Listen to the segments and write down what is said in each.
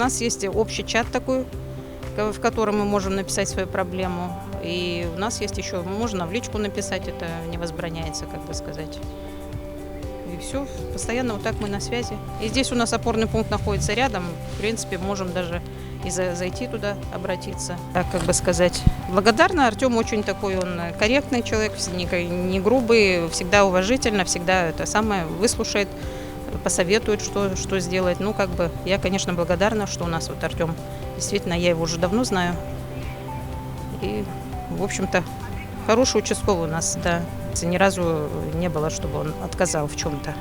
нас есть общий чат такой, в котором мы можем написать свою проблему. И у нас есть еще, можно в личку написать, это не возбраняется, как бы сказать. И все, постоянно вот так мы на связи. И здесь у нас опорный пункт находится рядом, в принципе, можем даже и зайти туда, обратиться. Так, как бы сказать, благодарна. Артем очень такой, он корректный человек, не грубый, всегда уважительно, всегда это самое выслушает, посоветует, что сделать. Ну, как бы, я, конечно, благодарна, что у нас вот Артем, действительно, я его уже давно знаю. И, в общем-то, хороший участковый у нас, да. Ни разу не было, чтобы он отказал в чем-то.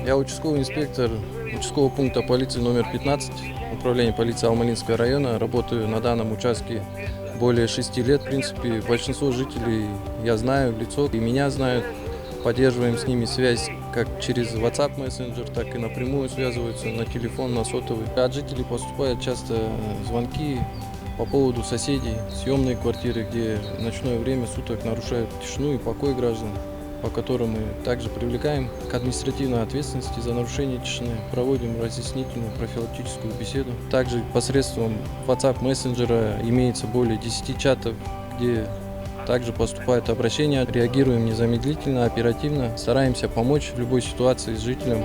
Я участковый инспектор участкового пункта полиции номер 15, управления полиции Алмалинского района. Работаю на данном участке более 6 лет. В принципе, большинство жителей я знаю в лицо, и меня знают. Поддерживаем с ними связь как через WhatsApp мессенджер, так и напрямую связываются на телефон, на сотовый. От жителей поступают часто звонки по поводу соседей, съемные квартиры, где в ночное время суток нарушают тишину и покой граждан, по которым мы также привлекаем к административной ответственности за нарушение тишины, проводим разъяснительную профилактическую беседу. Также посредством WhatsApp мессенджера имеется более 10 чатов, где также поступают обращения, реагируем незамедлительно, оперативно, стараемся помочь в любой ситуации с жителем.